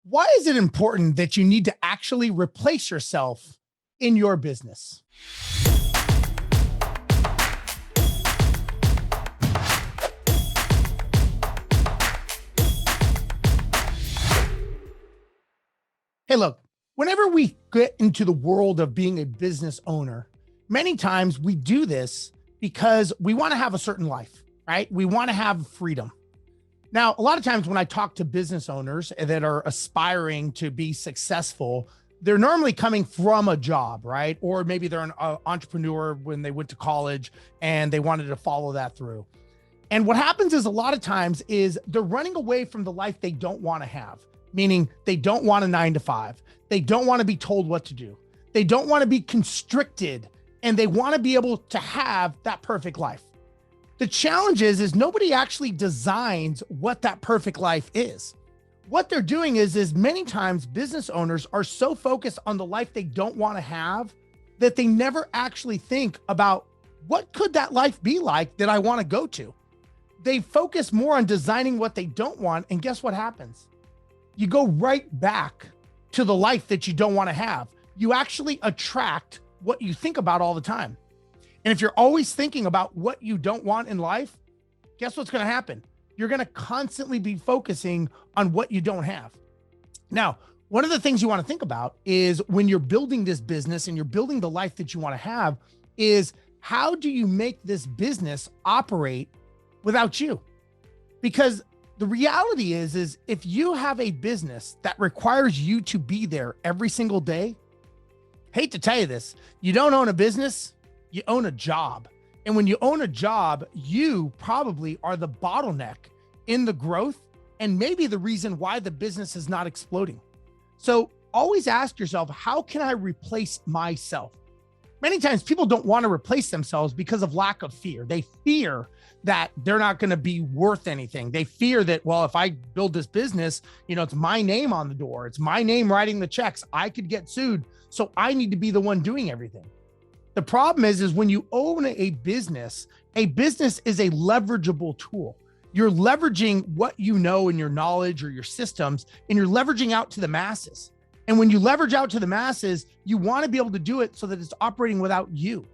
Why is it important that you need to actually replace yourself in your business? Hey, look, whenever we get into the world of being a business owner, many times we do this because we want to have a certain life, right? We want to have freedom. Now, a lot of times when I talk to business owners that are aspiring to be successful, they're normally coming from a job, right? Or maybe they're an entrepreneur when they went to college and they wanted to follow that through. And what happens is a lot of times is they're running away from the life they don't want to have, meaning they don't want a 9 to 5. They don't want to be told what to do. They don't want to be constricted, and they want to be able to have that perfect life. The challenge is nobody actually designs what that perfect life is. What they're doing is many times business owners are so focused on the life they don't want to have that they never actually think about what could that life be like that I want to go to. They focus more on designing what they don't want. And guess what happens? You go right back to the life that you don't want to have. You actually attract what you think about all the time. And if you're always thinking about what you don't want in life, guess what's going to happen? You're going to constantly be focusing on what you don't have. Now, one of the things you want to think about is when you're building this business and you're building the life that you want to have is how do you make this business operate without you? Because the reality is if you have a business that requires you to be there every single day, hate to tell you this, you don't own a business, you own a job. And when you own a job, you probably are the bottleneck in the growth and maybe the reason why the business is not exploding. So always ask yourself, how can I replace myself? Many times people don't want to replace themselves because of lack of fear. They fear that they're not going to be worth anything. They fear that, well, if I build this business, it's my name on the door. It's my name writing the checks. I could get sued. So I need to be the one doing everything. The problem is when you own a business is a leverageable tool. You're leveraging what you know in your knowledge or your systems, and you're leveraging out to the masses. And when you leverage out to the masses, you want to be able to do it so that it's operating without you.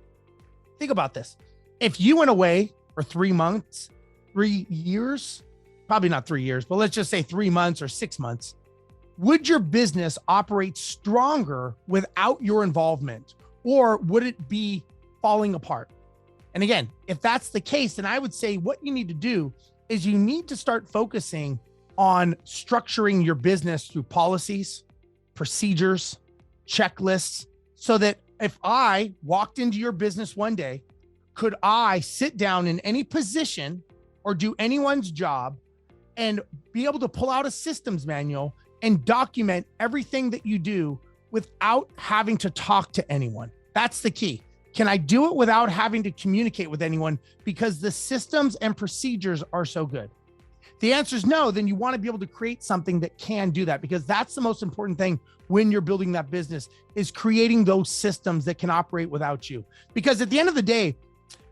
Think about this. If you went away for 3 months, 3 years, probably not 3 years, but let's just say 3 months or 6 months, would your business operate stronger without your involvement? Or would it be falling apart? And again, if that's the case, then I would say what you need to do is you need to start focusing on structuring your business through policies, procedures, checklists, so that if I walked into your business one day, could I sit down in any position or do anyone's job and be able to pull out a systems manual and document everything that you do without having to talk to anyone? That's the key. Can I do it without having to communicate with anyone because the systems and procedures are so good? The answer is no. Then you want to be able to create something that can do that, because that's the most important thing when you're building that business is creating those systems that can operate without you. Because at the end of the day,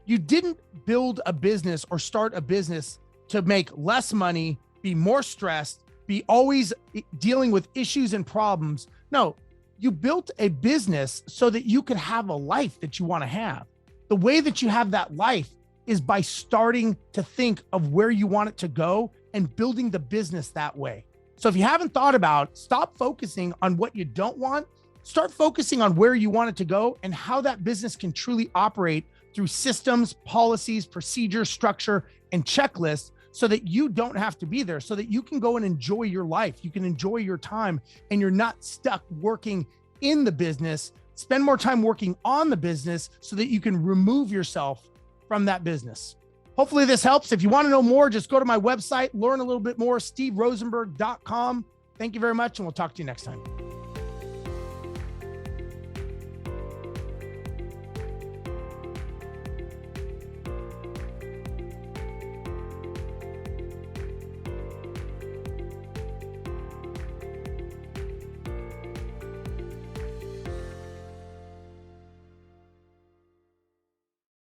you didn't build a business or start a business to make less money, be more stressed, be always dealing with issues and problems. No, you built a business so that you could have a life that you want to have. The way that you have that life is by starting to think of where you want it to go and building the business that way. So if you haven't thought about, stop focusing on what you don't want, start focusing on where you want it to go and how that business can truly operate through systems, policies, procedures, structure, and checklists, so that you don't have to be there, so that you can go and enjoy your life. You can enjoy your time and you're not stuck working in the business. Spend more time working on the business so that you can remove yourself from that business. Hopefully this helps. If you want to know more, just go to my website, learn a little bit more, steverozenberg.com. Thank you very much, and we'll talk to you next time.